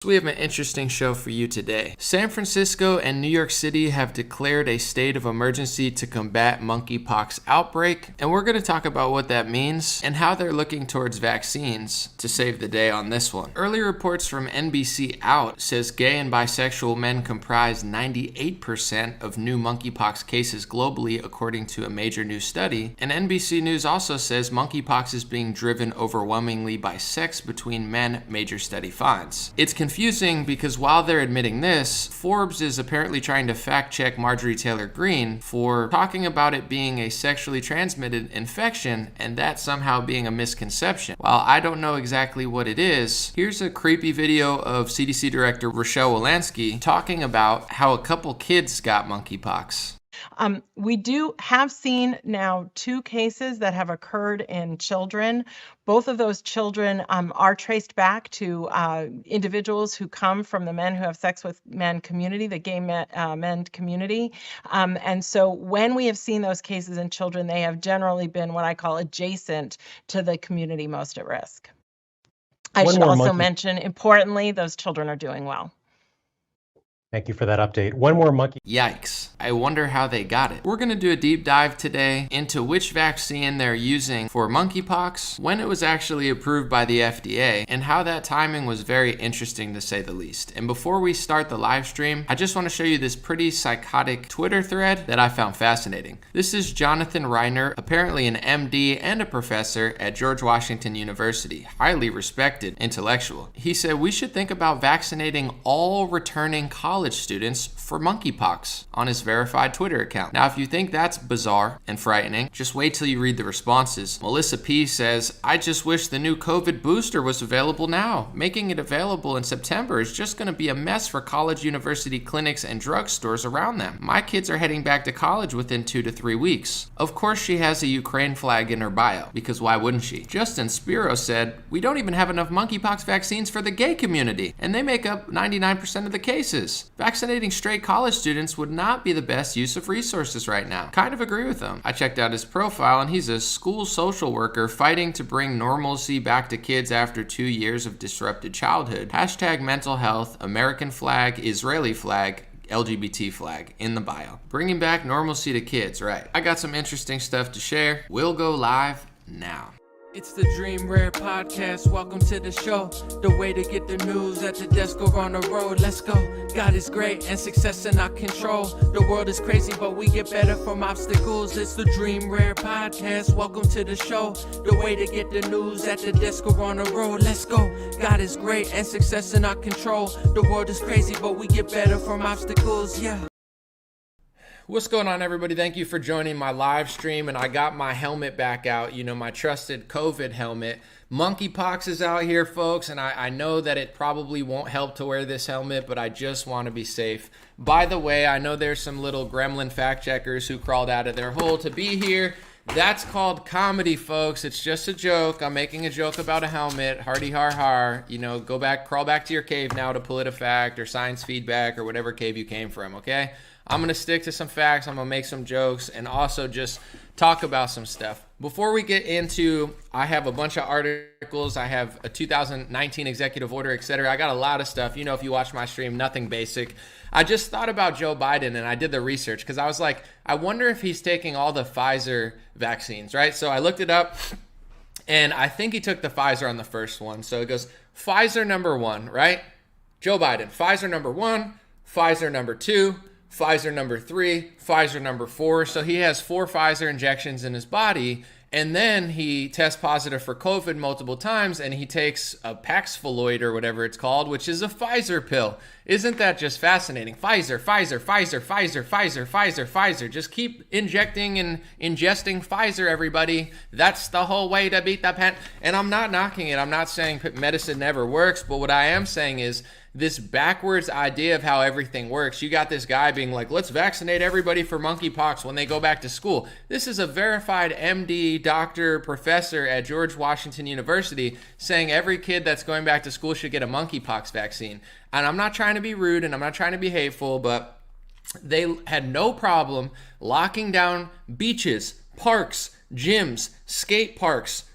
So we have an interesting show for you today. San Francisco and New York City have declared a state of emergency to combat monkeypox outbreak, and we're going to talk about what that means and how they're looking towards vaccines to save the day on this one. Early reports from NBC Out says gay and bisexual men comprise 98% of new monkeypox cases globally, according to a major new study. And NBC News also says monkeypox is being driven overwhelmingly by sex between men, major study finds. It's confusing because while they're admitting this, Forbes is apparently trying to fact check Marjorie Taylor Greene for talking about it being a sexually transmitted infection and that somehow being a misconception. While I don't know exactly what it is, here's a creepy video of CDC Director Rochelle Walensky talking about how a couple kids got monkeypox. We do have seen now 2 cases that have occurred in children. Both of those children are traced back to individuals who come from the men who have sex with men community, the gay men community. And so when we have seen those cases in children, they have generally been what I call adjacent to the community most at risk. I should also mention, importantly, those children are doing well. Thank you for that update. One more monkey. Yikes. I wonder how they got it. We're going to do a deep dive today into which vaccine they're using for monkeypox, when it was actually approved by the FDA, and how that timing was very interesting to say the least. And before we start the live stream, I just want to show you this pretty psychotic Twitter thread that I found fascinating. This is Jonathan Reiner, apparently an MD and a professor at George Washington University, highly respected intellectual. He said we should think about vaccinating all returning college students for monkeypox on his verified Twitter account. Now, if you think that's bizarre and frightening, just wait till you read the responses. Melissa P says, I just wish the new COVID booster was available now. Making it available in September is just going to be a mess for college, university clinics, and drugstores around them. My kids are heading back to college within 2 to 3 weeks. Of course, she has a Ukraine flag in her bio, because why wouldn't she? Justin Spiro said, we don't even have enough monkeypox vaccines for the gay community, and they make up 99% of the cases. Vaccinating straight college students would not be the best use of resources right now. Kind of agree with him. I checked out his profile and he's a school social worker fighting to bring normalcy back to kids after 2 years of disrupted childhood. Hashtag mental health, American flag, Israeli flag, LGBT flag in the bio. Bringing back normalcy to kids, right. I got some interesting stuff to share. We'll go live now. It's the Dream Rare Podcast. Welcome to the show. The way to get the news at the desk or on the road. Let's go. God is great and success in our control. The world is crazy, but we get better from obstacles. It's the Dream Rare Podcast. Welcome to the show. The way to get the news at the desk or on the road. Let's go. God is great and success in our control. The world is crazy, but we get better from obstacles. Yeah. What's going on, everybody? Thank you for joining my live stream. And I got my helmet back out, my trusted COVID helmet. Monkeypox is out here, folks, and I know that it probably won't help to wear this helmet, but I just want to be safe. By the way, I know there's some little gremlin fact checkers who crawled out of their hole to be here. That's called comedy, folks. It's just a joke. I'm making a joke about a helmet. Hardy har har. Crawl back to your cave now to PolitiFact or science feedback or whatever cave you came from, okay? I'm going to stick to some facts. I'm going to make some jokes and also just talk about some stuff. Before we get into, I have a bunch of articles. I have a 2019 executive order, etc. I got a lot of stuff. If you watch my stream, nothing basic. I just thought about Joe Biden and I did the research because I was like, I wonder if he's taking all the Pfizer vaccines, right? So I looked it up and I think he took the Pfizer on the first one. So it goes Pfizer number 1, right? Joe Biden, Pfizer number 1, Pfizer number 2, Pfizer number 3, Pfizer number 4. So he has 4 Pfizer injections in his body. And then he tests positive for COVID multiple times and he takes a Paxlovid or whatever it's called, which is a Pfizer pill. Isn't that just fascinating? Pfizer, Pfizer, Pfizer, Pfizer, Pfizer, Pfizer, Pfizer. Just keep injecting and ingesting Pfizer, everybody. That's the whole way to beat the pen. And I'm not knocking it. I'm not saying medicine never works. But what I am saying is this backwards idea of how everything works. You got this guy being like, let's vaccinate everybody for monkeypox when they go back to school. This is a verified MD, doctor, professor at George Washington University saying every kid that's going back to school should get a monkeypox vaccine. And I'm not trying to be rude and I'm not trying to be hateful, but they had no problem locking down beaches, parks, gyms, skate parks,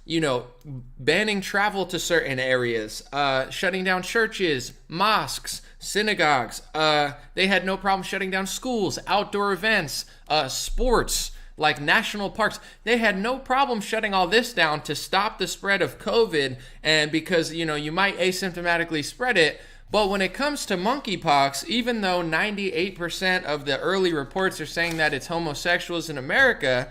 banning travel to certain areas, shutting down churches, mosques, synagogues. They had no problem shutting down schools, outdoor events, sports, like national parks. They had no problem shutting all this down to stop the spread of COVID, and because, you might asymptomatically spread it. But when it comes to monkeypox, even though 98% of the early reports are saying that it's homosexuals in America,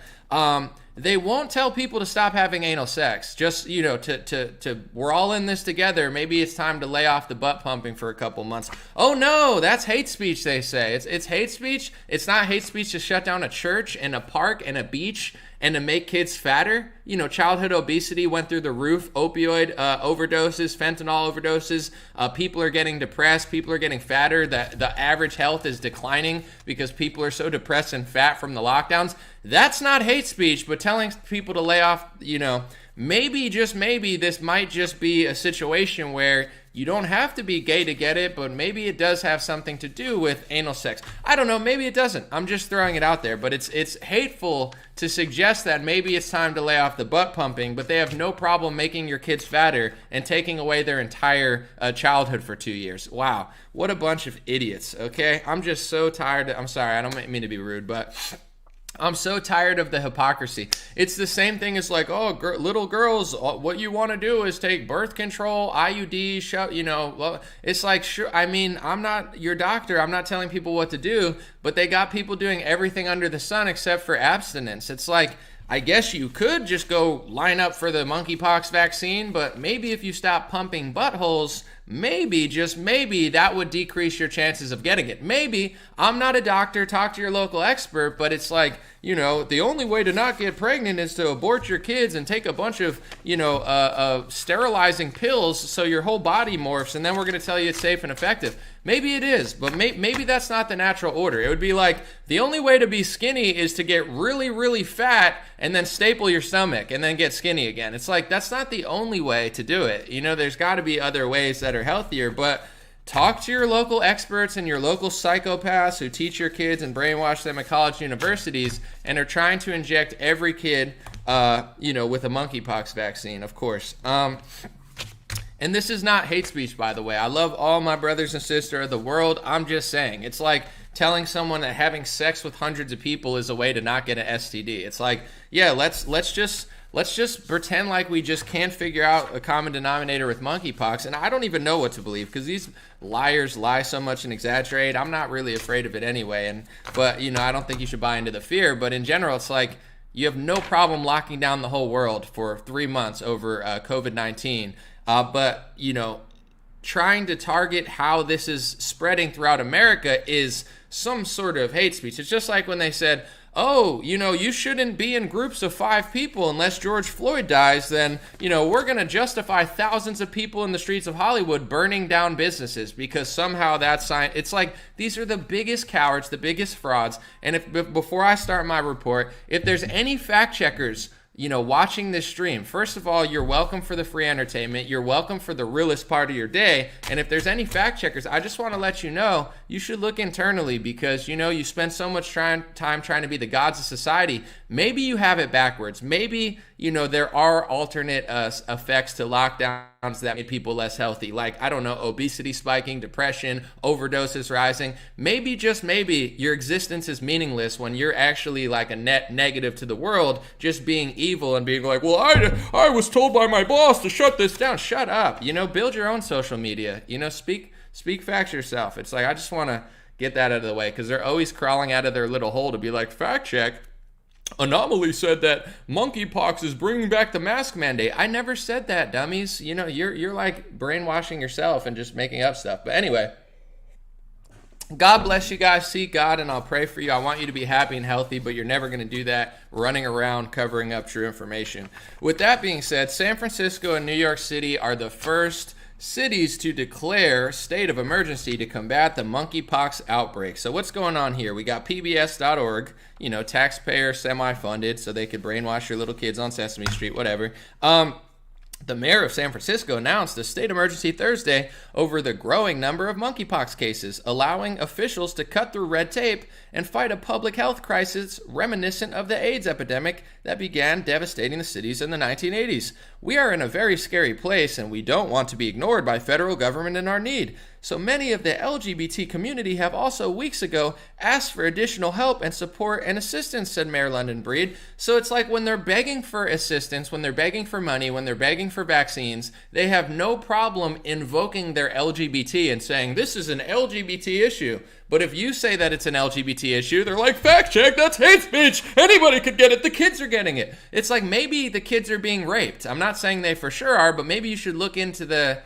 they won't tell people to stop having anal sex. Just, we're all in this together. Maybe it's time to lay off the butt pumping for a couple months. Oh no, that's hate speech, they say. It's hate speech. It's not hate speech to shut down a church and a park and a beach and to make kids fatter. Childhood obesity went through the roof. Opioid overdoses, fentanyl overdoses. People are getting depressed. People are getting fatter. The average health is declining because people are so depressed and fat from the lockdowns. That's not hate speech, but telling people to lay off, maybe, just maybe, this might just be a situation where you don't have to be gay to get it, but maybe it does have something to do with anal sex. I don't know, maybe it doesn't. I'm just throwing it out there, but it's hateful to suggest that maybe it's time to lay off the butt pumping, but they have no problem making your kids fatter and taking away their entire childhood for 2 years. Wow, what a bunch of idiots, okay? I'm just so tired. I'm sorry, I don't mean to be rude, but I'm so tired of the hypocrisy. It's the same thing as like, little girls, what you want to do is take birth control, IUD, well, it's like, sure, I'm not your doctor. I'm not telling people what to do, but they got people doing everything under the sun except for abstinence. It's like, I guess you could just go line up for the monkeypox vaccine, but maybe if you stop pumping buttholes, maybe, just maybe, that would decrease your chances of getting it. Maybe. I'm not a doctor. Talk to your local expert, but it's like, the only way to not get pregnant is to abort your kids and take a bunch of, sterilizing pills so your whole body morphs, and then we're going to tell you it's safe and effective. Maybe it is, but maybe that's not the natural order. It would be like, the only way to be skinny is to get really, really fat and then staple your stomach and then get skinny again. It's like, that's not the only way to do it. There's got to be other ways that are healthier, but talk to your local experts and your local psychopaths who teach your kids and brainwash them at college universities and are trying to inject every kid, with a monkeypox vaccine, of course. And this is not hate speech, by the way. I love all my brothers and sisters of the world. I'm just saying, it's like telling someone that having sex with hundreds of people is a way to not get an STD. It's like, yeah, let's just pretend like we just can't figure out a common denominator with monkeypox. And I don't even know what to believe because these liars lie so much and exaggerate. I'm not really afraid of it anyway. But I don't think you should buy into the fear. But in general, it's like you have no problem locking down the whole world for 3 months over COVID-19. But trying to target how this is spreading throughout America is some sort of hate speech. It's just like when they said, you shouldn't be in groups of 5 people unless George Floyd dies, then, we're going to justify thousands of people in the streets of Hollywood burning down businesses because somehow that's it's like, these are the biggest cowards, the biggest frauds. And before I start my report, if there's any fact checkers watching this stream, first of all, you're welcome for the free entertainment. You're welcome for the realest part of your day. And if there's any fact checkers, I just want to let you know, you should look internally because, you spend so much time trying to be the gods of society. Maybe you have it backwards. Maybe, there are alternate effects to lockdowns that make people less healthy. Like, I don't know, obesity spiking, depression, overdoses rising. Maybe, just maybe, your existence is meaningless when you're actually like a net negative to the world, just being evil and being like, well, I was told by my boss to shut this down. Shut up. Build your own social media. Speak facts yourself. It's like, I just want to get that out of the way because they're always crawling out of their little hole to be like, fact check. Anomaly said that monkeypox is bringing back the mask mandate. I never said that, dummies. You're like brainwashing yourself and just making up stuff. But anyway, God bless you guys. Seek God and I'll pray for you. I want you to be happy and healthy, but you're never going to do that running around covering up true information. With that being said, San Francisco and New York City are the first cities to declare state of emergency to combat the monkeypox outbreak. So what's going on here? We got pbs.org, taxpayer semi-funded, so they could brainwash your little kids on Sesame Street, whatever. The mayor of San Francisco announced a state emergency Thursday over the growing number of monkeypox cases, allowing officials to cut through red tape and fight a public health crisis reminiscent of the AIDS epidemic that began devastating the cities in the 1980s. We are in a very scary place, and we don't want to be ignored by federal government in our need. So many of the LGBT community have also weeks ago asked for additional help and support and assistance, said Mayor London Breed. So it's like when they're begging for assistance, when they're begging for money, when they're begging for vaccines, they have no problem invoking their LGBT and saying, this is an LGBT issue. But if you say that it's an LGBT issue, they're like, fact check, that's hate speech. Anybody could get it. The kids are getting it. It's like maybe the kids are being raped. I'm not saying they for sure are, but maybe you should look into the,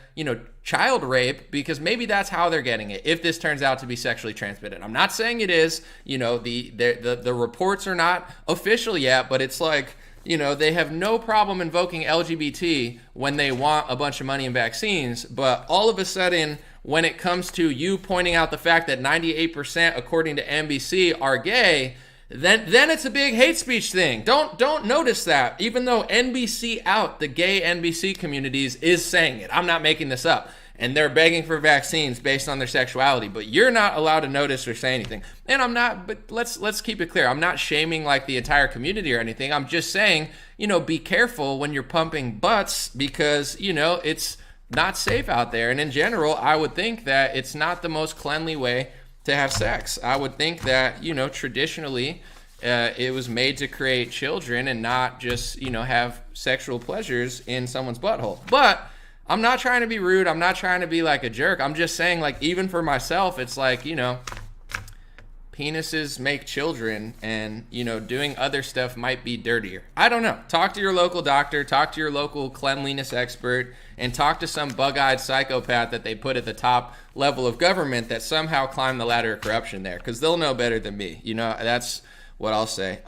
child rape, because maybe that's how they're getting it if this turns out to be sexually transmitted. I'm not saying it is. The reports are not official yet, but it's like, they have no problem invoking LGBT when they want a bunch of money and vaccines, but all of a sudden, when it comes to you pointing out the fact that 98%, according to NBC, are gay, then it's a big hate speech thing. Don't notice that, even though NBC out, the gay NBC communities, is saying it. I'm not making this up. And they're begging for vaccines based on their sexuality, but you're not allowed to notice or say anything. And I'm not, but let's keep it clear. I'm not shaming like the entire community or anything. I'm just saying, be careful when you're pumping butts, because, it's not safe out there. And in general, I would think that it's not the most cleanly way to have sex. I would think that, traditionally, it was made to create children and not just, have sexual pleasures in someone's butthole. But I'm not trying to be rude. I'm not trying to be like a jerk. I'm just saying, like, even for myself, it's like, penises make children, and, doing other stuff might be dirtier. I don't know. Talk to your local doctor, talk to your local cleanliness expert, and talk to some bug-eyed psychopath that they put at the top level of government that somehow climbed the ladder of corruption there, because they'll know better than me. That's what I'll say.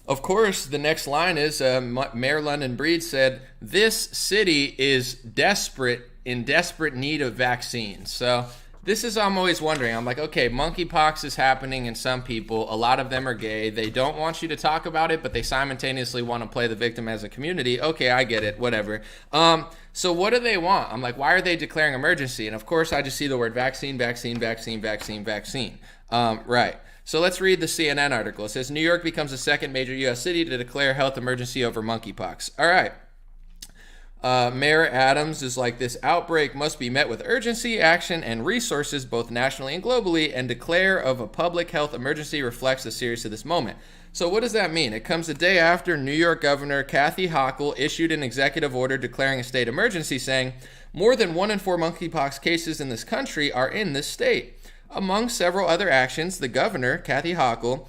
Of course, the next line is Mayor London Breed said, this city is in desperate need of vaccines. So this is, I'm always wondering, I'm like, okay, monkeypox is happening in some people. A lot of them are gay. They don't want you to talk about it, but they simultaneously want to play the victim as a community. Okay, I get it, whatever. So what do they want? I'm like, why are they declaring emergency? And of course, I just see the word vaccine, vaccine, vaccine, vaccine, vaccine. Right. So let's read the CNN article. It says, New York becomes the second major U.S. city to declare health emergency over monkeypox. All right. Mayor Adams is like, this outbreak must be met with urgency, action, and resources both nationally and globally, and declare of a public health emergency reflects the seriousness of this moment. So what does that mean? It comes a day after New York Governor Kathy Hochul issued an executive order declaring a state emergency, saying more than 1 in 4 monkeypox cases in this country are in this state. Among several other actions, the governor, Kathy Hochul,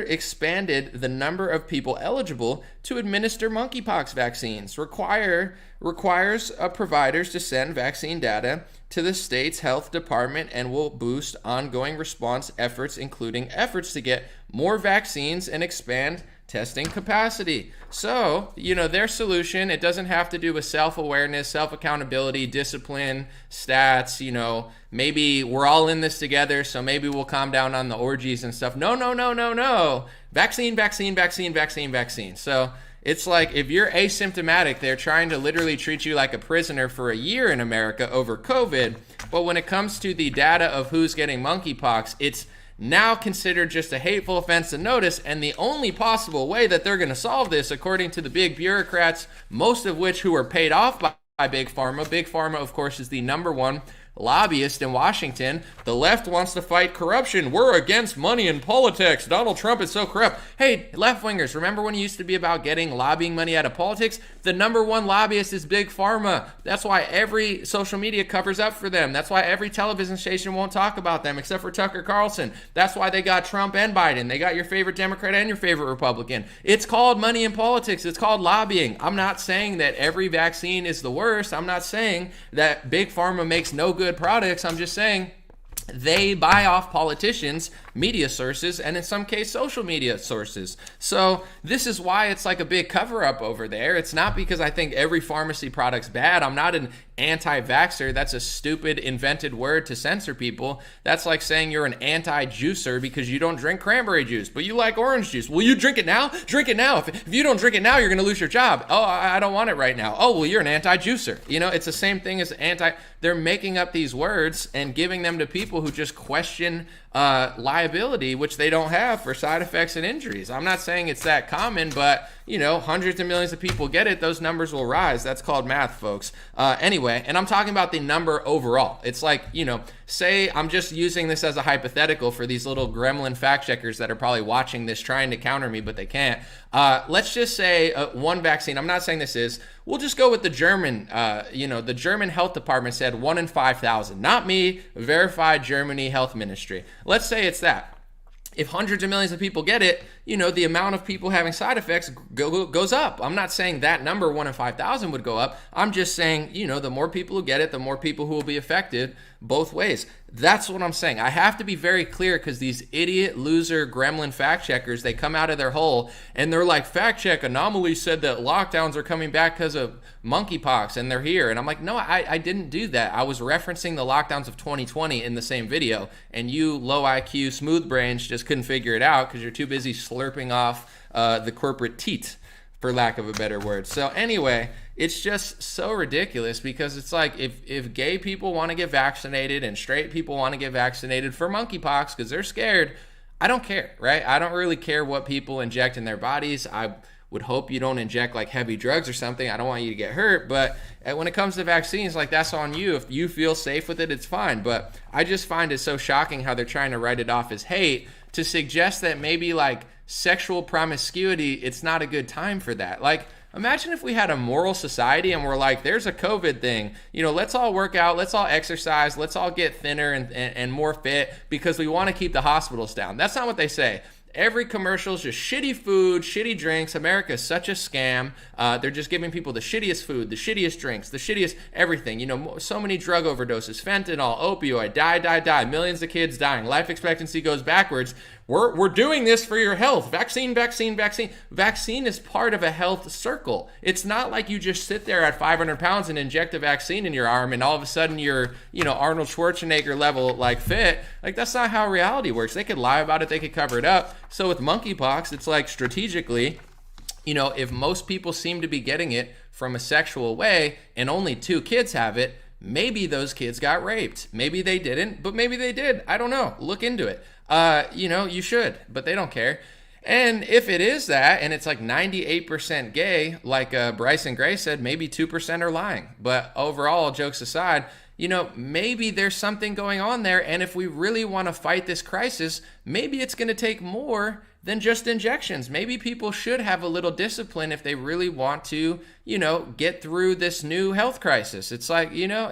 expanded the number of people eligible to administer monkeypox vaccines, requires providers to send vaccine data to the state's health department, and will boost ongoing response efforts, including efforts to get more vaccines and expand testing capacity. So, their solution, it doesn't have to do with self-awareness, self-accountability, discipline, stats, maybe we're all in this together, so maybe we'll calm down on the orgies and stuff. No. Vaccine, vaccine, vaccine, vaccine, vaccine. So it's like, if you're asymptomatic, they're trying to literally treat you like a prisoner for a year in America over COVID. But when it comes to the data of who's getting monkeypox, it's now considered just a hateful offense to notice, and the only possible way that they're going to solve this, according to the big bureaucrats, most of which who are paid off by Big Pharma. Big Pharma, of course, is the number one lobbyist in Washington. The left wants to fight corruption. We're against money in politics. Donald Trump is so corrupt. Hey, left-wingers, remember when it used to be about getting lobbying money out of politics? The number one lobbyist is Big Pharma. That's why every social media covers up for them. That's why every television station won't talk about them except for Tucker Carlson. That's why they got Trump and Biden. They got your favorite Democrat and your favorite Republican. It's called money in politics. It's called lobbying. I'm not saying that every vaccine is the worst. I'm not saying that Big Pharma makes no good products. I'm just saying they buy off politicians, media sources, and in some case social media sources. So this is why it's like a big cover-up over there. It's not because I think every pharmacy product's bad. I'm not an anti-vaxxer, that's a stupid invented word to censor people. That's like saying you're an anti-juicer because you don't drink cranberry juice, but you like orange juice. Will you drink it now? Drink it now. If you don't drink it now, you're going to lose your job. Oh, I don't want it right now. Oh, well, you're an anti-juicer. You know, it's the same thing as they're making up these words and giving them to people who just question liability, which they don't have for side effects and injuries. I'm not saying it's that common, but, you know, hundreds of millions of people get it. Those numbers will rise. That's called math, folks. Anyway, and I'm talking about the number overall. It's like, you know, say I'm just using this as a hypothetical for these little gremlin fact checkers that are probably watching this trying to counter me, but they can't. Let's just say one vaccine. I'm not saying this is. We'll just go with the German, the German health department said 1 in 5,000. Not me, verified Germany health ministry. Let's say it's that. If hundreds of millions of people get it, you know, the amount of people having side effects goes up. I'm not saying that number 1 in 5,000 would go up. I'm just saying, you know, the more people who get it, the more people who will be affected both ways. That's what I'm saying. I have to be very clear because these idiot, loser, gremlin fact checkers, they come out of their hole and they're like, fact check, Anomaly said that lockdowns are coming back because of monkeypox and they're here. And I'm like, no, I didn't do that. I was referencing the lockdowns of 2020 in the same video, and you low IQ smooth brains just couldn't figure it out because you're too busy slurping off the corporate teat, for lack of a better word. So anyway, it's just so ridiculous because it's like if gay people want to get vaccinated and straight people want to get vaccinated for monkeypox because they're scared, I don't care, right? I don't really care what people inject in their bodies. I would hope you don't inject like heavy drugs or something. I don't want you to get hurt. But when it comes to vaccines, like that's on you. If you feel safe with it, it's fine. But I just find it so shocking how they're trying to write it off as hate to suggest that maybe like sexual promiscuity, it's not a good time for that. Like, imagine if we had a moral society and we're like, there's a COVID thing, you know, let's all work out, let's all exercise, let's all get thinner and more fit because we want to keep the hospitals down. That's not what they say. Every commercial is just shitty food, shitty drinks. America is such a scam. They're just giving people the shittiest food, the shittiest drinks, the shittiest everything. You know, so many drug overdoses, fentanyl, opioid, die. Millions of kids dying. Life expectancy goes backwards. We're doing this for your health. Vaccine. Vaccine is part of a health circle. It's not like you just sit there at 500 pounds and inject a vaccine in your arm and all of a sudden you're, you know, Arnold Schwarzenegger level like fit. Like that's not how reality works. They could lie about it. They could cover it up. So with monkeypox, it's like strategically, you know, if most people seem to be getting it from a sexual way and only 2 kids have it, maybe those kids got raped. Maybe they didn't, but maybe they did. I don't know. Look into it. You know, you should, but they don't care. And if it is that, and it's like 98% gay, like Bryson Gray said, maybe 2% are lying. But overall, jokes aside, you know, maybe there's something going on there. And if we really want to fight this crisis, maybe it's going to take more than just injections. Maybe people should have a little discipline if they really want to, you know, get through this new health crisis. It's like, you know,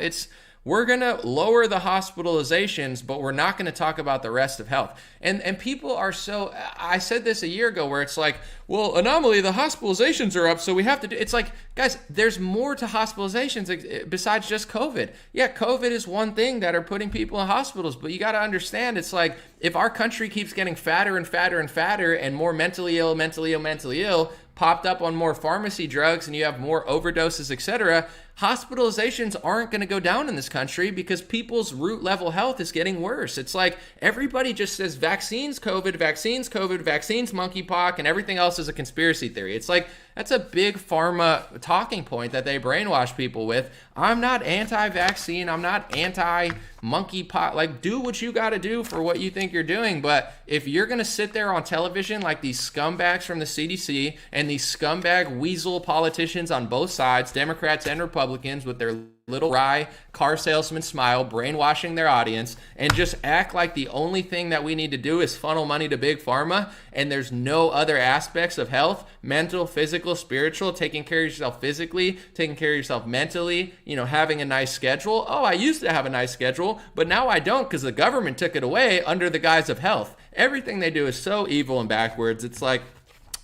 we're going to lower the hospitalizations, but we're not going to talk about the rest of health. And people are so, I said this a year ago where it's like, well, Anomaly, the hospitalizations are up, so we have to do, it's like, guys, there's more to hospitalizations besides just COVID. Yeah, COVID is one thing that are putting people in hospitals, but you got to understand, it's like, if our country keeps getting fatter and fatter and fatter and more mentally ill, popped up on more pharmacy drugs and you have more overdoses, etc., hospitalizations aren't going to go down in this country because people's root level health is getting worse. It's like everybody just says vaccines, COVID, vaccines, monkeypox, and everything else is a conspiracy theory. It's like that's a big pharma talking point that they brainwash people with. I'm not anti-vaccine. I'm not anti-monkeypox. Like, do what you got to do for what you think you're doing. But if you're going to sit there on television like these scumbags from the CDC and these scumbag weasel politicians on both sides, Democrats and Republicans, with their little wry car salesman smile, brainwashing their audience, and just act like the only thing that we need to do is funnel money to big pharma, and there's no other aspects of health, mental, physical, spiritual, taking care of yourself physically, taking care of yourself mentally, you know, having a nice schedule. Oh, I used to have a nice schedule, but now I don't because the government took it away under the guise of health. Everything they do is so evil and backwards. It's like,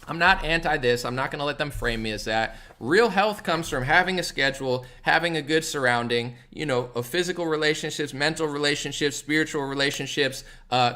I'm not anti this. I'm not going to let them frame me as that. Real health comes from having a schedule, having a good surrounding, of physical relationships, mental relationships, spiritual relationships,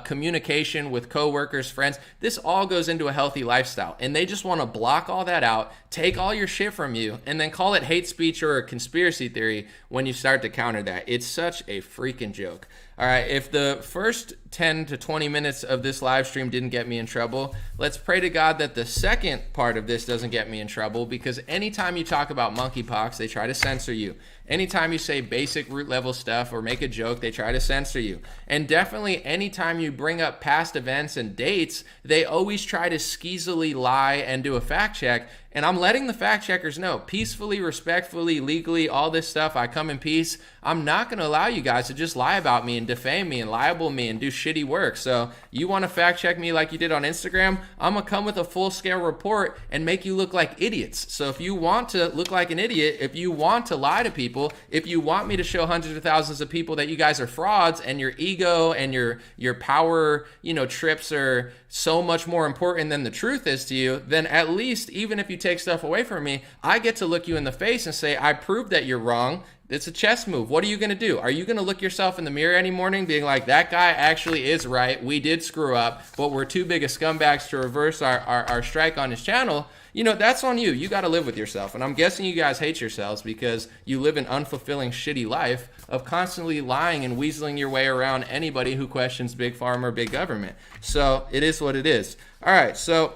communication with coworkers, friends. This all goes into a healthy lifestyle. And they just want to block all that out, take all your shit from you, and then call it hate speech or a conspiracy theory when you start to counter that. It's such a freaking joke. All right, if the first 10 to 20 minutes of this live stream didn't get me in trouble, let's pray to God that the second part of this doesn't get me in trouble, because anytime you talk about monkeypox, they try to censor you. Anytime you say basic root level stuff or make a joke, they try to censor you. And definitely anytime you bring up past events and dates, they always try to skeezily lie and do a fact check. And I'm letting the fact checkers know, peacefully, respectfully, legally, all this stuff, I come in peace. I'm not going to allow you guys to just lie about me and defame me and libel me and do shitty work. So you want to fact check me like you did on Instagram? I'm going to come with a full-scale report and make you look like idiots. So if you want to look like an idiot, if you want to lie to people, if you want me to show hundreds of thousands of people that you guys are frauds and your ego and your power, trips are so much more important than the truth is to you, then at least, even if you take stuff away from me, I get to look you in the face and say, I proved that you're wrong. It's a chess move. What are you going to do? Are you going to look yourself in the mirror any morning being like, that guy actually is right, we did screw up, but we're too big of scumbags to reverse our strike on his channel? That's on you. You got to live with yourself. And I'm guessing you guys hate yourselves because you live an unfulfilling, shitty life of constantly lying and weaseling your way around anybody who questions big pharma or big government. So it is what it is. All right. So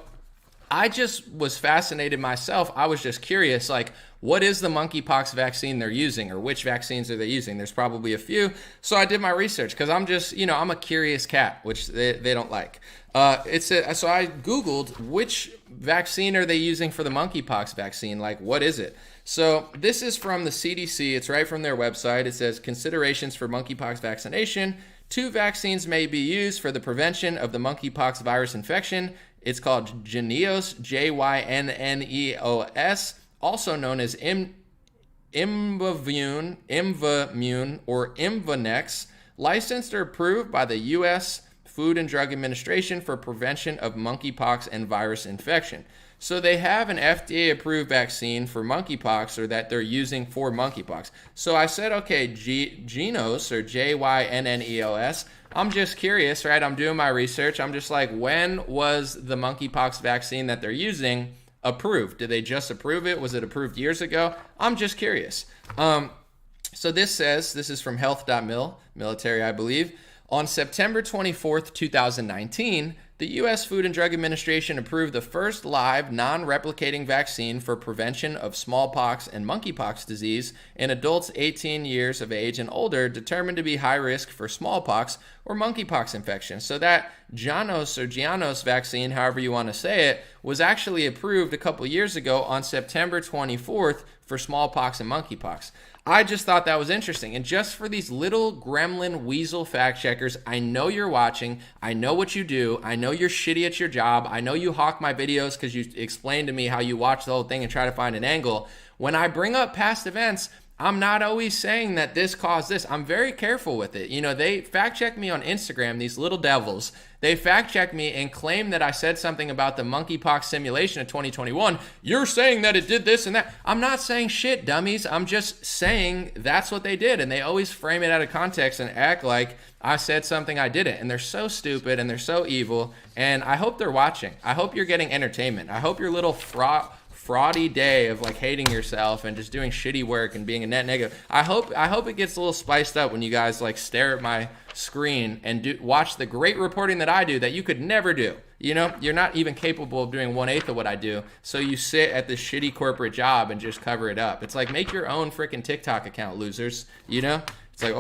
I just was fascinated myself. I was just curious, like, what is the monkeypox vaccine they're using, or which vaccines are they using? There's probably a few. So I did my research because I'm just, I'm a curious cat, which they don't like. So I Googled which vaccine are they using for the monkeypox vaccine? Like, what is it? So this is from the CDC. It's right from their website. It says considerations for monkeypox vaccination. 2 vaccines may be used for the prevention of the monkeypox virus infection. It's called Jynneos, Jynneos, also known as Imvamune or Imvanex, licensed or approved by the U.S. Food and Drug Administration for prevention of monkeypox and virus infection. So they have an FDA-approved vaccine for monkeypox, or that they're using for monkeypox. So I said, okay, Jynneos, or Jynneos, I'm just curious, right? I'm doing my research. I'm just like, when was the monkeypox vaccine that they're using approved? Did they just approve it? Was it approved years ago? I'm just curious. So this says, this is from health.mil, military, I believe. On September 24th, 2019, the U.S. Food and Drug Administration approved the first live non-replicating vaccine for prevention of smallpox and monkeypox disease in adults 18 years of age and older determined to be high risk for smallpox or monkeypox infection. So that Jynneos vaccine, however you want to say it, was actually approved a couple years ago on September 24th for smallpox and monkeypox. I just thought that was interesting. And just for these little gremlin weasel fact checkers, I know you're watching. I know what you do. I know you're shitty at your job. I know you hawk my videos because you explained to me how you watch the whole thing and try to find an angle. When I bring up past events, I'm not always saying that this caused this. I'm very careful with it. They fact check me on Instagram, these little devils. They fact check me and claim that I said something about the monkeypox simulation of 2021. You're saying that it did this and that. I'm not saying shit, dummies. I'm just saying that's what they did. And they always frame it out of context and act like I said something I didn't. And they're so stupid and they're so evil. And I hope they're watching. I hope you're getting entertainment. I hope your little fraudy day of like hating yourself and just doing shitty work and being a net negative. I hope it gets a little spiced up when you guys like stare at my screen and watch the great reporting that I do that you could never do. You're not even capable of doing 1/8 of what I do. So you sit at this shitty corporate job and just cover it up. It's like, make your own freaking TikTok account, losers. It's like,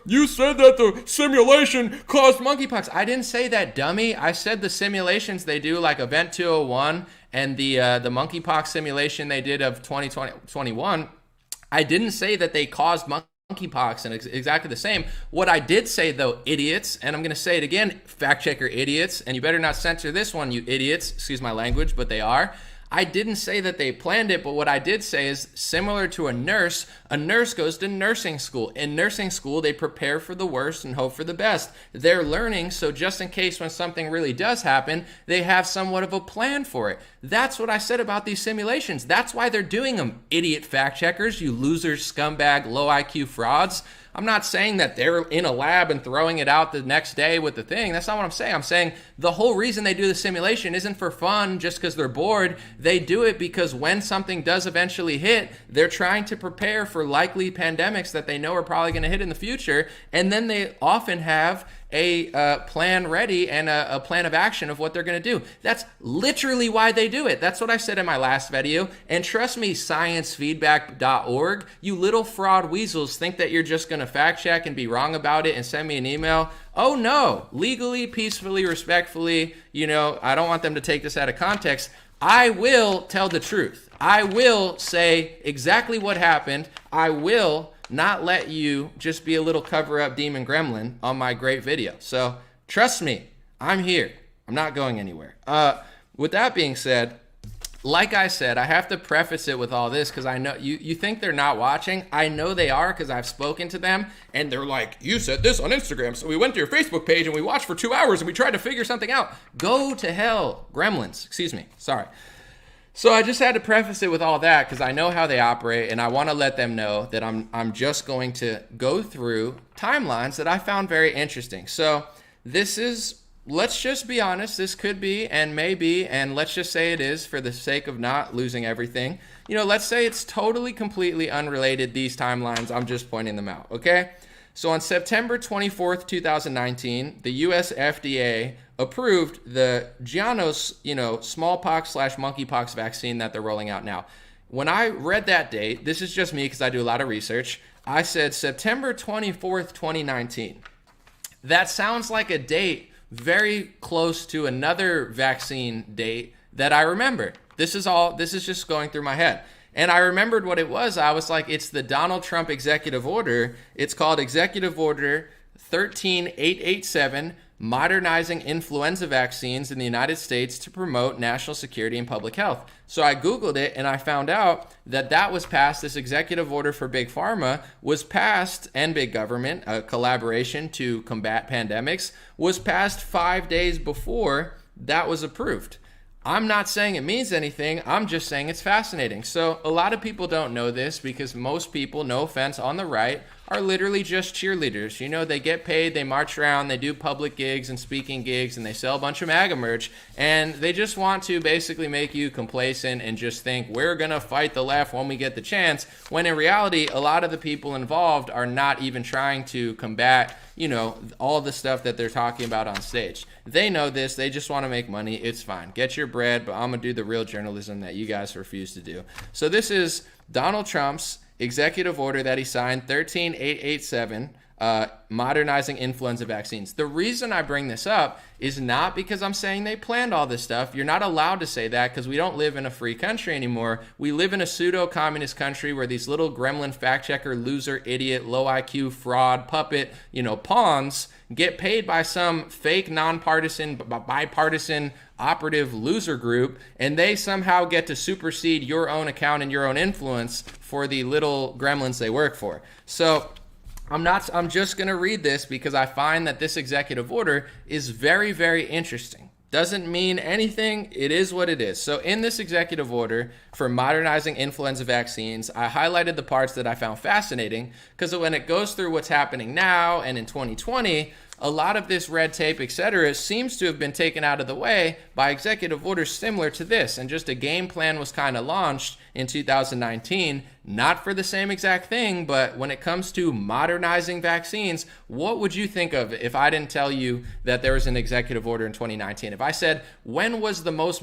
you said that the simulation caused monkeypox. I didn't say that, dummy. I said the simulations they do, like Event 201 and the monkeypox simulation they did of 2021. I didn't say that they caused monkeypox, and it's exactly the same. What I did say, though, idiots, and I'm going to say it again, fact checker idiots, and you better not censor this one, you idiots. Excuse my language, but they are. I didn't say that they planned it, but what I did say is similar to a nurse goes to nursing school. In nursing school, they prepare for the worst and hope for the best. They're learning, so just in case when something really does happen, they have somewhat of a plan for it. That's what I said about these simulations. That's why they're doing them, idiot fact checkers, you losers, scumbag, low IQ frauds. I'm not saying that they're in a lab and throwing it out the next day with the thing. That's not what I'm saying. I'm saying the whole reason they do the simulation isn't for fun just because they're bored. They do it because when something does eventually hit, they're trying to prepare for likely pandemics that they know are probably going to hit in the future. And then they often have a plan ready and a plan of action of what they're going to do. That's literally why they do it. That's what I said in my last video. And trust me, sciencefeedback.org, you little fraud weasels think that you're just going to fact check and be wrong about it and send me an email. Oh no, legally, peacefully, respectfully, I don't want them to take this out of context. I will tell the truth. I will say exactly what happened. I will not let you just be a little cover-up demon gremlin on my great video. So trust me, I'm here. I'm not going anywhere. With that being said, like I said, I have to preface it with all this because I know you think they're not watching. I know they are because I've spoken to them and they're like, you said this on Instagram. So we went to your Facebook page and we watched for 2 hours and we tried to figure something out. Go to hell, gremlins. Excuse me. Sorry. So I just had to preface it with all that because I know how they operate and I want to let them know that I'm just going to go through timelines that I found very interesting. So this is, let's just be honest, this could be and may be, and let's just say it is for the sake of not losing everything. Let's say it's totally, completely unrelated, these timelines. I'm just pointing them out, okay? So on September 24th, 2019, the US FDA approved the Gianos, smallpox/monkeypox vaccine that they're rolling out now. When I read that date, this is just me because I do a lot of research, I said September 24th, 2019. That sounds like a date very close to another vaccine date that I remember. This is just going through my head. And I remembered what it was. I was like, it's the Donald Trump executive order. It's called Executive Order 13887, Modernizing Influenza Vaccines in the United States to Promote National Security and Public Health. So I Googled it and I found out that was passed, this executive order for Big Pharma was passed, and Big Government, a collaboration to combat pandemics, was passed 5 days before that was approved. I'm not saying it means anything. I'm just saying it's fascinating. So a lot of people don't know this because most people, no offense, on the right are literally just cheerleaders. They get paid, they march around, they do public gigs and speaking gigs, and they sell a bunch of MAGA merch, and they just want to basically make you complacent and just think we're going to fight the left when we get the chance, when in reality, a lot of the people involved are not even trying to combat, all the stuff that they're talking about on stage. They know this. They just want to make money. It's fine. Get your bread, but I'm going to do the real journalism that you guys refuse to do. So this is Donald Trump's executive order that he signed, 13887, modernizing influenza vaccines. The reason I bring this up is not because I'm saying they planned all this stuff. You're not allowed to say that because we don't live in a free country anymore. We live in a pseudo-communist country where these little gremlin fact checker, loser, idiot, low IQ, fraud, puppet, pawns get paid by some fake nonpartisan, bipartisan operative loser group, and they somehow get to supersede your own account and your own influence for the little gremlins they work for. So I'm just going to read this because I find that this executive order is very, very interesting. Doesn't mean anything. It is what it is. So in this executive order for modernizing influenza vaccines, I highlighted the parts that I found fascinating because when it goes through what's happening now and in 2020, a lot of this red tape, etc., seems to have been taken out of the way by executive orders similar to this, and just a game plan was kind of launched in 2019, not for the same exact thing, but when it comes to modernizing vaccines, what would you think of if I didn't tell you that there was an executive order in 2019? If I said, when did the most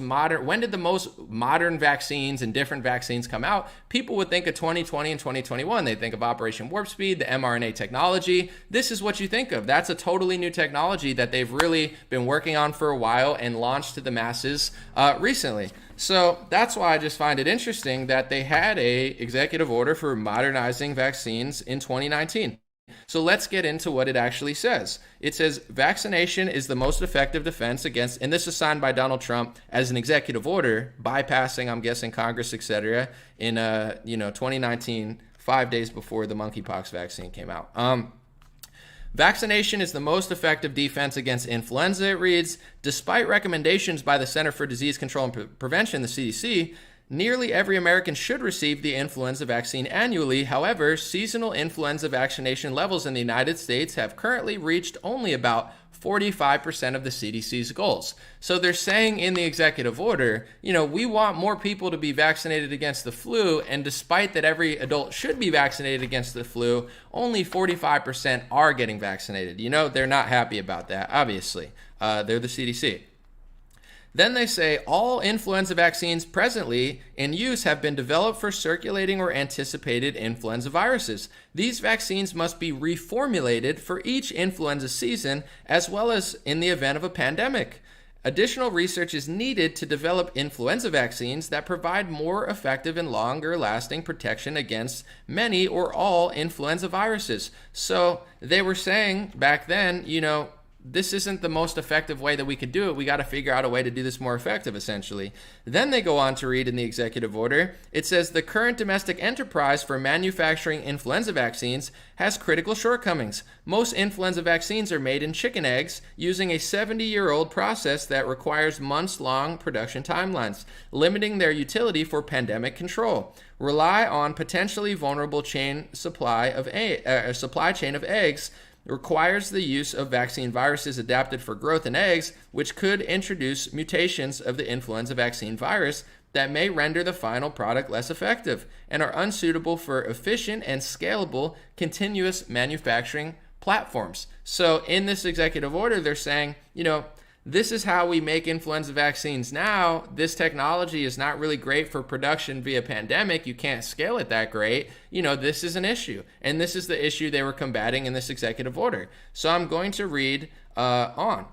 modern vaccines and different vaccines come out? People would think of 2020 and 2021. They think of Operation Warp Speed, the mRNA technology. This is what you think of. That's a totally new technology that they've really been working on for a while and launched to the masses recently. So that's why I just find it interesting that they had a executive order for modernizing vaccines in 2019. So let's get into what it actually says. It says vaccination is the most effective defense against, and this is signed by Donald Trump as an executive order, bypassing, I'm guessing, Congress, etc. in 2019, 5 days before the monkeypox vaccine came out. Vaccination is the most effective defense against influenza, it reads. Despite recommendations by the Center for Disease Control and Prevention, the CDC, nearly every American should receive the influenza vaccine annually. However, seasonal influenza vaccination levels in the United States have currently reached only about 45% of the CDC's goals. So they're saying in the executive order, we want more people to be vaccinated against the flu, and despite that every adult should be vaccinated against the flu, only 45% are getting vaccinated. They're not happy about that, obviously. They're the CDC. Then they say all influenza vaccines presently in use have been developed for circulating or anticipated influenza viruses. These vaccines must be reformulated for each influenza season as well as in the event of a pandemic. Additional research is needed to develop influenza vaccines that provide more effective and longer lasting protection against many or all influenza viruses. So they were saying back then, this isn't the most effective way that we could do it. We got to figure out a way to do this more effective, essentially. Then they go on to read in the executive order, it says the current domestic enterprise for manufacturing influenza vaccines has critical shortcomings. Most influenza vaccines are made in chicken eggs using a 70-year-old process that requires months-long production timelines, limiting their utility for pandemic control. Rely on potentially vulnerable supply chain of eggs, requires the use of vaccine viruses adapted for growth in eggs, which could introduce mutations of the influenza vaccine virus that may render the final product less effective and are unsuitable for efficient and scalable continuous manufacturing platforms. So in this executive order, they're saying, this is how we make influenza vaccines now. This technology is not really great for production via pandemic. You can't scale it that great. This is an issue. And this is the issue they were combating in this executive order. So I'm going to read on.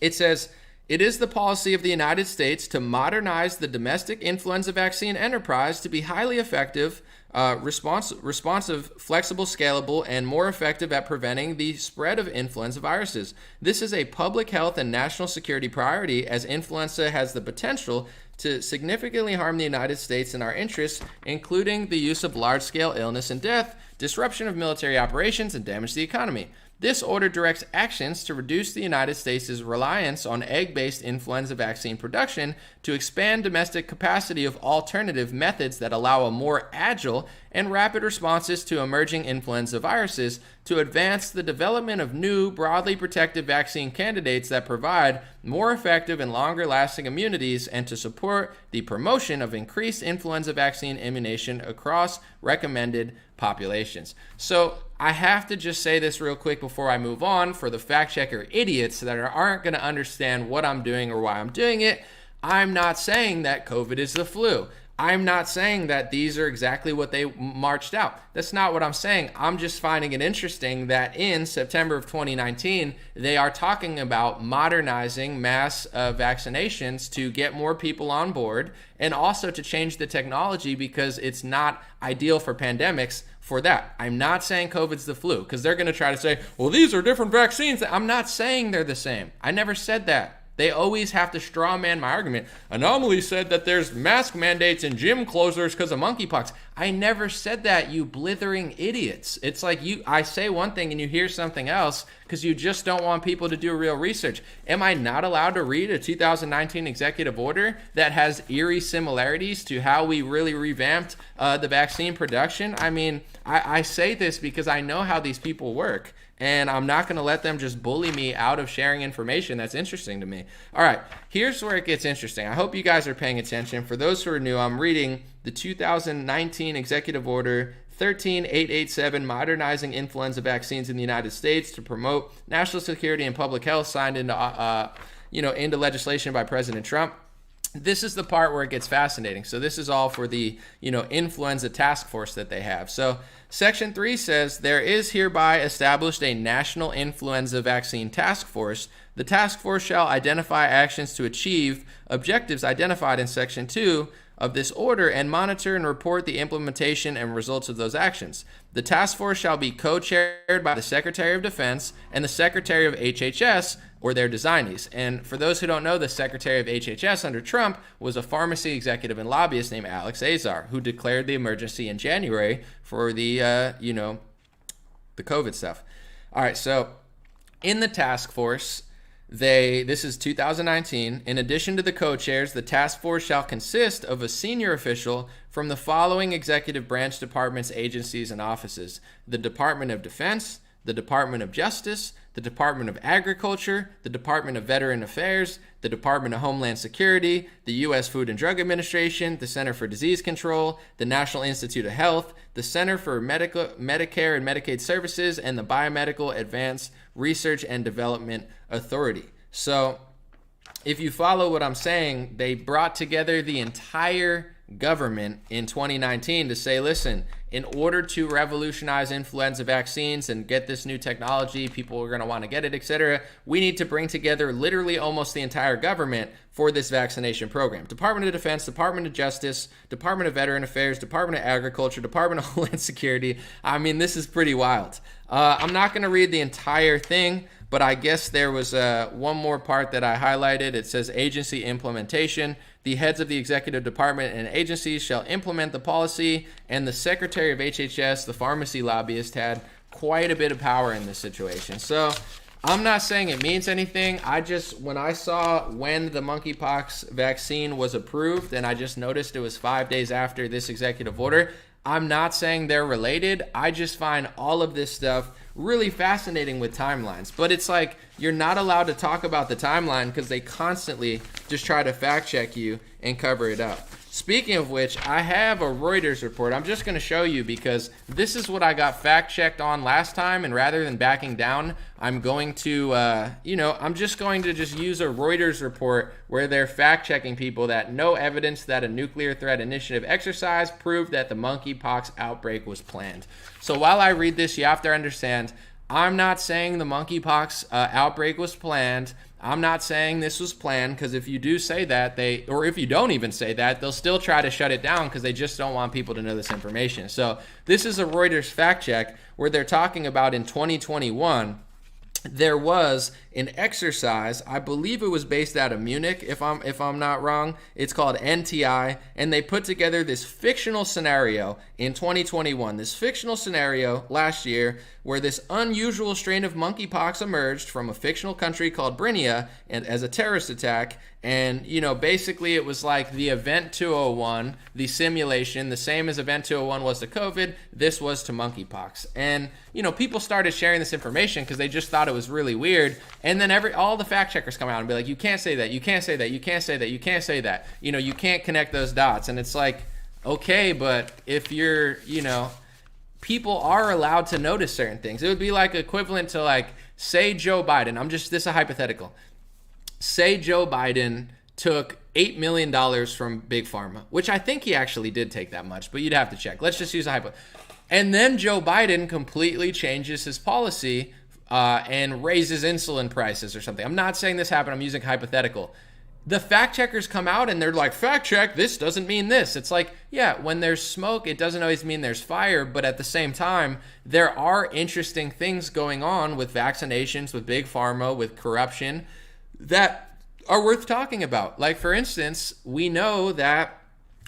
It says, it is the policy of the United States to modernize the domestic influenza vaccine enterprise to be highly effective, responsive, flexible, scalable, and more effective at preventing the spread of influenza viruses. This is a public health and national security priority, as influenza has the potential to significantly harm the United States and our interests, including the use of large-scale illness and death, disruption of military operations, and damage to the economy. This order directs actions to reduce the United States' reliance on egg-based influenza vaccine production, to expand domestic capacity of alternative methods that allow a more agile and rapid responses to emerging influenza viruses, to advance the development of new, broadly protective vaccine candidates that provide more effective and longer-lasting immunities, and to support the promotion of increased influenza vaccine immunization across recommended populations. So I have to just say this real quick before I move on for the fact checker idiots that aren't going to understand what I'm doing or why I'm doing it. I'm not saying that COVID is the flu. I'm not saying that these are exactly what they marched out. That's not what I'm saying. I'm just finding it interesting that in September of 2019, they are talking about modernizing mass vaccinations to get more people on board and also to change the technology because it's not ideal for pandemics for that. I'm not saying COVID's the flu because they're going to try to say, well, these are different vaccines. I'm not saying they're the same. I never said that. They always have to straw man my argument. Anomaly said that there's mask mandates and gym closures because of monkeypox. I never said that, you blithering idiots. It's like I say one thing and you hear something else because you just don't want people to do real research. Am I not allowed to read a 2019 executive order that has eerie similarities to how we really revamped the vaccine production? I mean, I say this because I know how these people work. And I'm not going to let them just bully me out of sharing information that's interesting to me. All right, here's where it gets interesting. I hope you guys are paying attention. For those who are new, I'm reading the 2019 Executive Order 13887, Modernizing Influenza Vaccines in the United States to Promote National Security and Public Health, signed into legislation by President Trump. This is the part where it gets fascinating. So this is all for the, influenza task force that they have. So Section 3 says, there is hereby established a national influenza vaccine task force. The task force shall identify actions to achieve objectives identified in Section 2 of this order and monitor and report the implementation and results of those actions. The task force shall be co-chaired by the Secretary of Defense and the Secretary of HHS or their designees. And for those who don't know, the Secretary of HHS under Trump was a pharmacy executive and lobbyist named Alex Azar, who declared the emergency in January for the COVID stuff. All right, so in the task force, this is 2019. In addition to the co-chairs, the task force shall consist of a senior official from the following executive branch departments, agencies, and offices: the Department of Defense, the Department of Justice, the Department of Agriculture, the Department of Veteran Affairs, the Department of Homeland Security, the U.S. Food and Drug Administration, the Center for Disease Control, the National Institute of Health, the Center for Medicare and Medicaid Services, and the Biomedical Advanced Research and Development Authority. So if you follow what I'm saying, they brought together the entire government in 2019 to say, listen, in order to revolutionize influenza vaccines and get this new technology, people are going to want to get it, etc., we need to bring together literally almost the entire government for this vaccination program. Department of Defense, Department of Justice, Department of Veteran Affairs, Department of Agriculture, Department of Homeland Security. I mean, this is pretty wild. I'm not going to read the entire thing, but I guess there was one more part that I highlighted. It says agency implementation. The heads of the executive department and agencies shall implement the policy, and the Secretary of HHS, the pharmacy lobbyist, had quite a bit of power in this situation. So I'm not saying it means anything. When I saw when the monkeypox vaccine was approved, and I just noticed it was 5 days after this executive order, I'm not saying they're related. I just find all of this stuff really fascinating with timelines. But it's like you're not allowed to talk about the timeline because they constantly just try to fact check you and cover it up. Speaking of which, I have a Reuters report. I'm just going to show you because this is what I got fact checked on last time. And rather than backing down, I'm going to, I'm just going to use a Reuters report where they're fact checking people that no evidence that a nuclear threat initiative exercise proved that the monkeypox outbreak was planned. So while I read this, you have to understand, I'm not saying the monkeypox outbreak was planned. I'm not saying this was planned, because if you do say that, or if you don't even say that, they'll still try to shut it down because they just don't want people to know this information. So this is a Reuters fact check where they're talking about in 2021, there was an exercise, I believe it was based out of Munich, if I'm not wrong. It's called NTI, and they put together this fictional scenario in 2021. This fictional scenario last year where this unusual strain of monkeypox emerged from a fictional country called Brinia and as a terrorist attack. And, basically it was like the Event 201, the simulation, the same as Event 201 was to COVID, this was to monkeypox. And, people started sharing this information because they just thought it was really weird. And then all the fact checkers come out and be like, you can't say that, you can't say that, you can't say that, you can't say that. You can't connect those dots. And it's like, okay, but if you're, people are allowed to notice certain things. It would be like equivalent to say Joe Biden, this is a hypothetical. Say Joe Biden took $8 million from Big Pharma, which I think he actually did take that much, but you'd have to check. Let's just use a hypo. And then Joe Biden completely changes his policy and raises insulin prices or something. I'm not saying this happened. I'm using hypothetical. The fact checkers come out and they're like, fact check, this doesn't mean this. It's like, yeah, when there's smoke, it doesn't always mean there's fire. But at the same time, there are interesting things going on with vaccinations, with Big Pharma, with corruption that are worth talking about. Like, for instance, we know that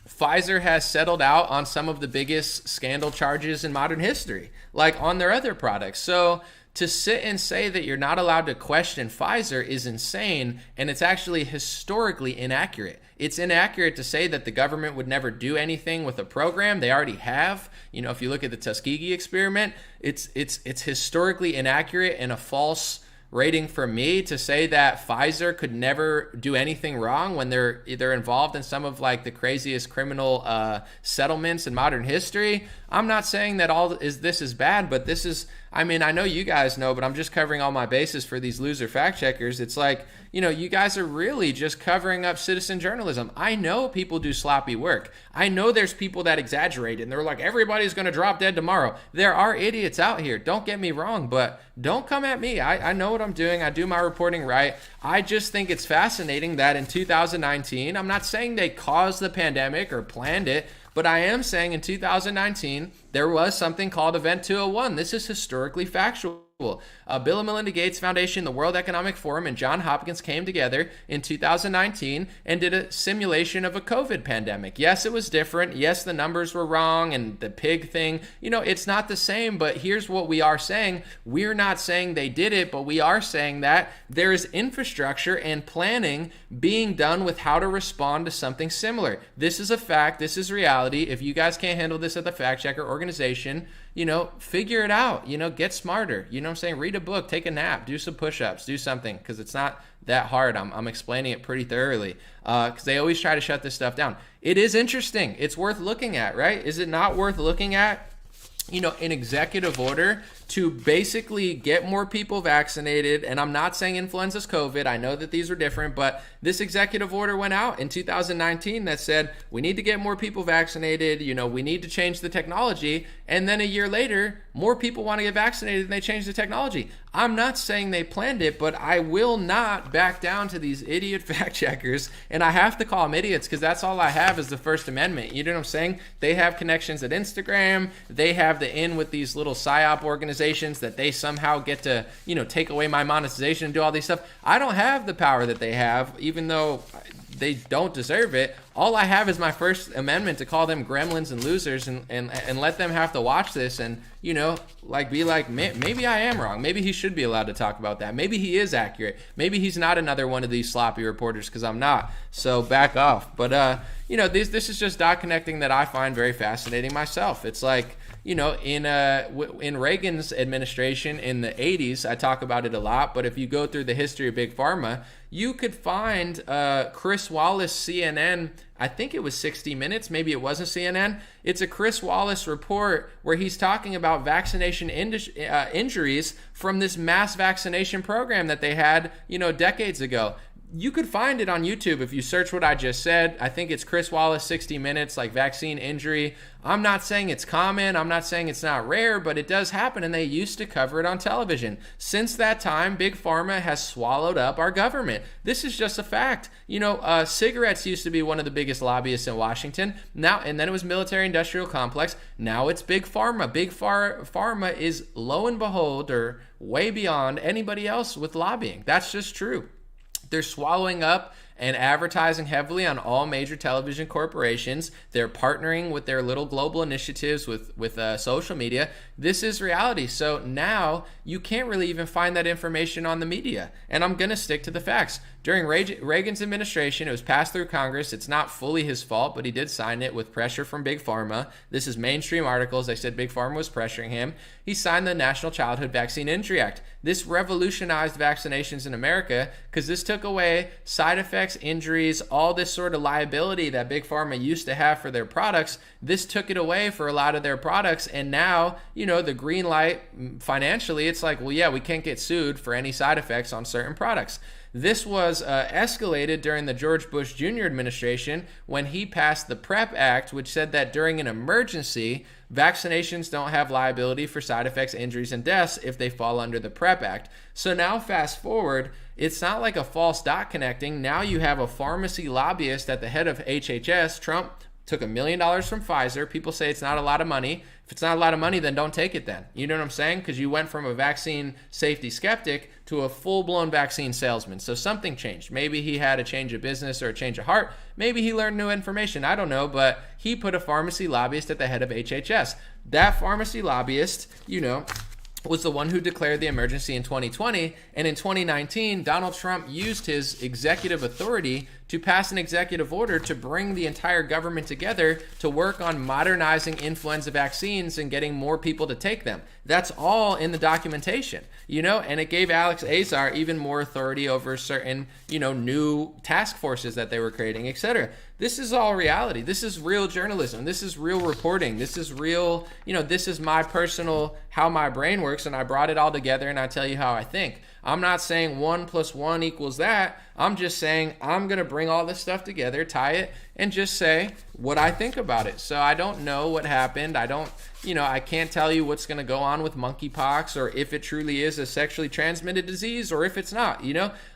Pfizer has settled out on some of the biggest scandal charges in modern history, like on their other products. So to sit and say that you're not allowed to question Pfizer is insane, and it's actually historically inaccurate. It's inaccurate to say that the government would never do anything with a program. They already have. If you look at the Tuskegee experiment, it's historically inaccurate and a false rating for me to say that Pfizer could never do anything wrong when they're involved in some of the craziest criminal settlements in modern history. I'm not saying that this is bad, but this is, I mean, I know you guys know, but I'm just covering all my bases for these loser fact checkers. It's like, you know, you guys are really just covering up citizen journalism. I know people do sloppy work. I know there's people that exaggerate and they're like, everybody's going to drop dead tomorrow. There are idiots out here. Don't get me wrong, but don't come at me. I know what I'm doing. I do my reporting right. I just think it's fascinating that in 2019, I'm not saying they caused the pandemic or planned it, but I am saying in 2019, there was something called Event 201. This is historically factual. Bill and Melinda Gates Foundation, the World Economic Forum, and Johns Hopkins came together in 2019 and did a simulation of a COVID pandemic. Yes, it was different. Yes, the numbers were wrong and the pig thing, you know, it's not the same, but here's what we are saying. We're not saying they did it, but we are saying that there is infrastructure and planning being done with how to respond to something similar. This is a fact. This is reality. If you guys can't handle this at the fact checker organization, you know, figure it out, you know, get smarter, you know what I'm saying? Read a book, take a nap, do some push-ups, do something, because it's not that hard. I'm explaining it pretty thoroughly because they always try to shut this stuff down. It is interesting. It's worth looking at, right? Is it not worth looking at, you know, an executive order to basically get more people vaccinated? And I'm not saying influenza's COVID. I know that these are different, but this executive order went out in 2019 that said we need to get more people vaccinated. You know, we need to change the technology. And then a year later, more people want to get vaccinated and they change the technology. I'm not saying they planned it, but I will not back down to these idiot fact checkers. And I have to call them idiots because that's all I have is the First Amendment. You know what I'm saying? They have connections at Instagram. They have the in with these little PSYOP organizations that they somehow get to, you know, take away my monetization and do all these stuff. I don't have the power that they have, even though they don't deserve it. All I have is my First Amendment to call them gremlins and losers and let them have to watch this and, you know, like be like, maybe I am wrong. Maybe he should be allowed to talk about that. Maybe he is accurate. Maybe he's not another one of these sloppy reporters because I'm not. So back off. But, you know, this is just dot connecting that I find very fascinating myself. It's like, you know, in Reagan's administration in the 80s, I talk about it a lot, but if you go through the history of Big Pharma, you could find Chris Wallace CNN, I think it was 60 Minutes, maybe it wasn't CNN. It's a Chris Wallace report where he's talking about vaccination injuries from this mass vaccination program that they had, you know, decades ago. You could find it on YouTube if you search what I just said. I think it's Chris Wallace 60 Minutes, like vaccine injury. I'm not saying it's common. I'm not saying it's not rare, but it does happen, and they used to cover it on television. Since that time, Big Pharma has swallowed up our government. This is just a fact. You know, cigarettes used to be one of the biggest lobbyists in Washington. Now, and then it was military-industrial complex. Now it's Big Pharma. Big Pharma is, lo and behold, or way beyond anybody else with lobbying. That's just true. They're swallowing up and advertising heavily on all major television corporations. They're partnering with their little global initiatives with social media. This is reality. So now you can't really even find that information on the media. And I'm going to stick to the facts. During Reagan's administration, it was passed through Congress. It's not fully his fault, but he did sign it with pressure from Big Pharma. This is mainstream articles. They said Big Pharma was pressuring him. He signed the National Childhood Vaccine Injury Act. This revolutionized vaccinations in America because this took away side effects, injuries, all this sort of liability that Big Pharma used to have for their products. This took it away for a lot of their products. And now, you know, the green light financially, it's like, well, yeah, we can't get sued for any side effects on certain products. This was escalated during the George Bush Jr. administration when he passed the PrEP Act, which said that during an emergency, vaccinations don't have liability for side effects, injuries, and deaths if they fall under the PrEP Act. So now fast forward, it's not like a false dot connecting. Now you have a pharmacy lobbyist at the head of HHS. Trump took $1 million from Pfizer. People say it's not a lot of money. If it's not a lot of money, then don't take it then. You know what I'm saying? Because you went from a vaccine safety skeptic to a full-blown vaccine salesman. So something changed. Maybe he had a change of business or a change of heart. Maybe he learned new information. I don't know. But he put a pharmacy lobbyist at the head of HHS. That pharmacy lobbyist, you know, was the one who declared the emergency in 2020. And in 2019, Donald Trump used his executive authority to pass an executive order to bring the entire government together to work on modernizing influenza vaccines and getting more people to take them. That's all in the documentation, and it gave Alex Azar even more authority over certain, new task forces that they were creating, etc. This is all reality. This is real journalism. This is real reporting. This is real, this is my personal, how my brain works, and I brought it all together and I tell you how I think. I'm not saying 1 + 1 = that. I'm just saying I'm going to bring all this stuff together, tie it, and just say what I think about it. So I don't know what happened. I can't tell you what's going to go on with monkeypox, or if it truly is a sexually transmitted disease, or if it's not.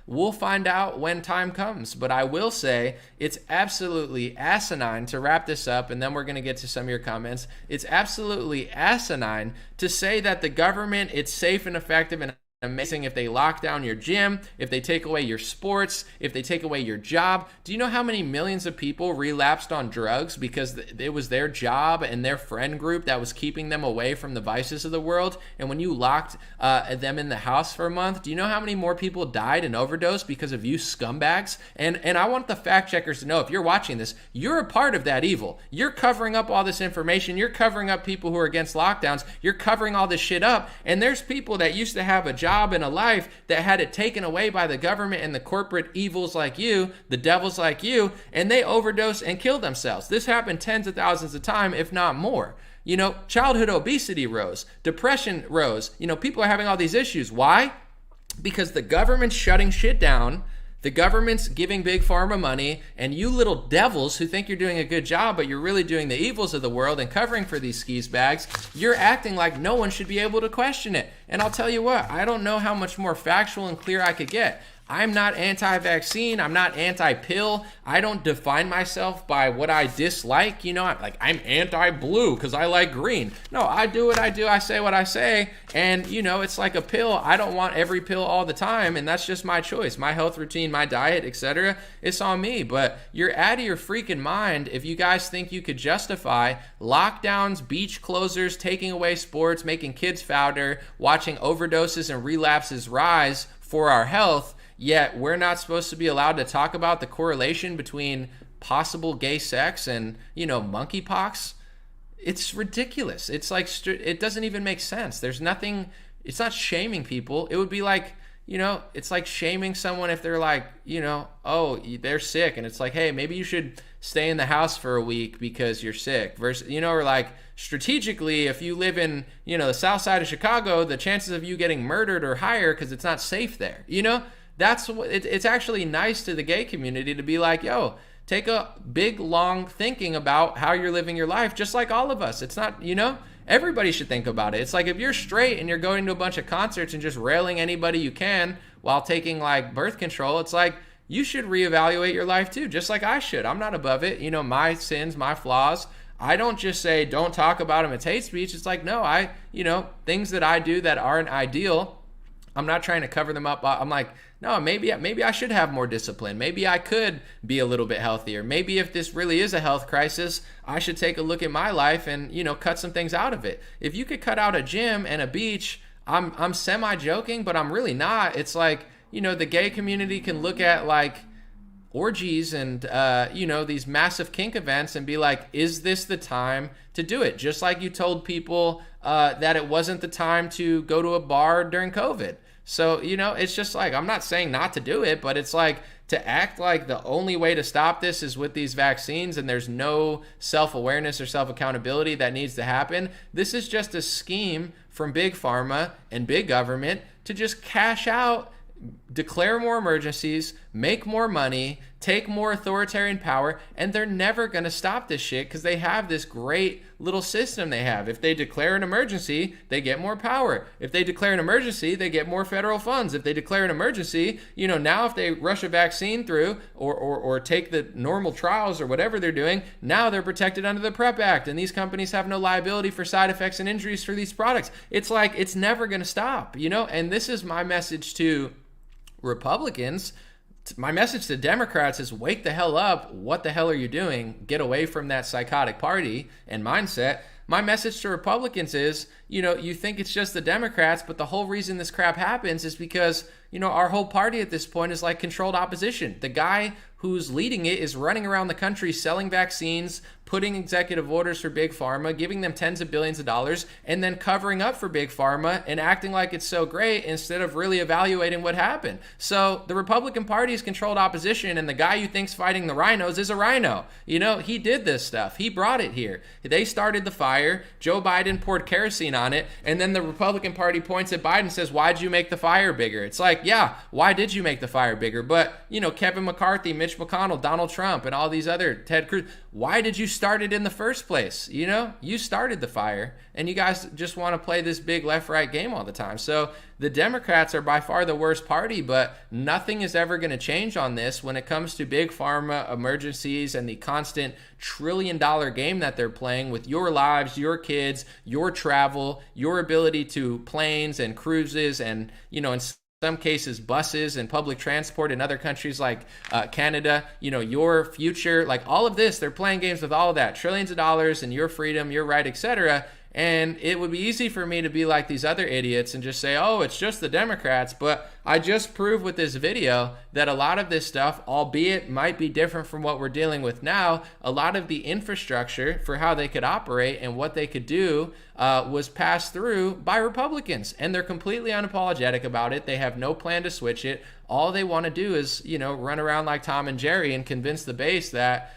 We'll find out when time comes. But I will say it's absolutely asinine, to wrap this up, and then we're going to get to some of your comments. It's absolutely asinine to say that the government, it's safe and effective and amazing if they lock down your gym, if they take away your sports, if they take away your job. Do you know how many millions of people relapsed on drugs because it was their job and their friend group that was keeping them away from the vices of the world? And when you locked them in the house for a month, do you know how many more people died and overdosed because of you scumbags? And I want the fact checkers to know, if you're watching this, you're a part of that evil. You're covering up all this information. You're covering up people who are against lockdowns. You're covering all this shit up. And there's people that used to have a job and a life that had it taken away by the government and the corporate evils like you, the devils like you, and they overdose and kill themselves. This happened tens of thousands of times, if not more. Childhood obesity rose, depression rose. People are having all these issues. Why? Because the government's shutting shit down. The government's giving big pharma money, and you little devils who think you're doing a good job, but you're really doing the evils of the world and covering for these skis bags, you're acting like no one should be able to question it. And I'll tell you what, I don't know how much more factual and clear I could get. I'm not anti-vaccine. I'm not anti-pill. I don't define myself by what I dislike. I'm anti-blue because I like green. No, I do what I do. I say what I say. And, it's like a pill. I don't want every pill all the time. And that's just my choice. My health routine, my diet, etc. It's on me. But you're out of your freaking mind if you guys think you could justify lockdowns, beach closures, taking away sports, making kids fatter, watching overdoses and relapses rise for our health. Yet we're not supposed to be allowed to talk about the correlation between possible gay sex and, monkeypox. It's ridiculous. It's like, it doesn't even make sense. There's nothing, it's not shaming people. It would be like, it's like shaming someone if they're like, oh, they're sick. And it's like, hey, maybe you should stay in the house for a week because you're sick. Versus, or like strategically, if you live in, the south side of Chicago, the chances of you getting murdered are higher because it's not safe there. That's what it's actually nice to the gay community to be like, yo, take a big, long thinking about how you're living your life, just like all of us. It's not, everybody should think about it. It's like if you're straight and you're going to a bunch of concerts and just railing anybody you can while taking like birth control, it's like you should reevaluate your life too, just like I should. I'm not above it. My sins, my flaws. I don't just say don't talk about them. It's hate speech. It's like, no, things that I do that aren't ideal, I'm not trying to cover them up. I'm like, no, maybe I should have more discipline. Maybe I could be a little bit healthier. Maybe if this really is a health crisis, I should take a look at my life and, cut some things out of it. If you could cut out a gym and a beach, I'm semi-joking, but I'm really not. It's like, the gay community can look at like orgies and, these massive kink events and be like, is this the time to do it? Just like you told people that it wasn't the time to go to a bar during COVID. So, it's just like, I'm not saying not to do it, but it's like to act like the only way to stop this is with these vaccines and there's no self-awareness or self-accountability that needs to happen. This is just a scheme from big pharma and big government to just cash out, declare more emergencies, make more money, take more authoritarian power, and they're never going to stop this shit because they have this great little system they have. If they declare an emergency, they get more power. If they declare an emergency, they get more federal funds. If they declare an emergency, now if they rush a vaccine through or take the normal trials or whatever they're doing, now they're protected under the PrEP Act, and these companies have no liability for side effects and injuries for these products. It's like, it's never going to stop, and this is my message to Republicans. My message to Democrats is wake the hell up. What the hell are you doing? Get away from that psychotic party and mindset. My message to Republicans is, you think it's just the Democrats, but the whole reason this crap happens is because, our whole party at this point is like controlled opposition. The guy who's leading it is running around the country selling vaccines, putting executive orders for Big Pharma, giving them tens of billions of dollars, and then covering up for Big Pharma and acting like it's so great instead of really evaluating what happened. So the Republican Party is controlled opposition, and the guy you think's fighting the rhinos is a rhino. He did this stuff. He brought it here. They started the fire. Joe Biden poured kerosene on it, and then the Republican Party points at Biden and says, why'd you make the fire bigger? It's like, yeah, why did you make the fire bigger? But, Kevin McCarthy, Mitch McConnell, Donald Trump, and all these other Ted Cruz, why did you start it in the first place? You started the fire, and you guys just want to play this big left-right game all the time. So the Democrats are by far the worst party, but nothing is ever going to change on this when it comes to Big Pharma, emergencies, and the constant trillion-dollar game that they're playing with your lives, your kids, your travel, your ability to planes and cruises, and, in some cases buses and public transport in other countries like Canada, your future, like all of this, they're playing games with all of that, trillions of dollars and your freedom, your right, etc. And it would be easy for me to be like these other idiots and just say, oh, it's just the Democrats. But I just proved with this video that a lot of this stuff, albeit might be different from what we're dealing with now, a lot of the infrastructure for how they could operate and what they could do was passed through by Republicans. And they're completely unapologetic about it. They have no plan to switch it. All they want to do is, run around like Tom and Jerry and convince the base that,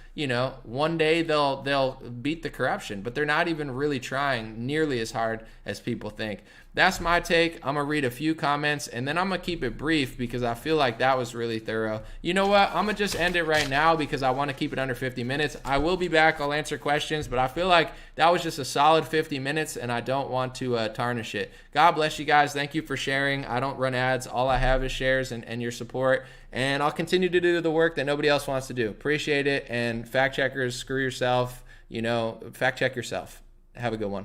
one day they'll beat the corruption, but they're not even really trying nearly as hard as people think. That's my take. I'm going to read a few comments, and then I'm going to keep it brief because I feel like that was really thorough. You know what? I'm going to just end it right now because I want to keep it under 50 minutes. I will be back. I'll answer questions, but I feel like that was just a solid 50 minutes, and I don't want to tarnish it. God bless you guys. Thank you for sharing. I don't run ads. All I have is shares and your support, and I'll continue to do the work that nobody else wants to do. Appreciate it, and fact checkers, screw yourself. Fact check yourself. Have a good one.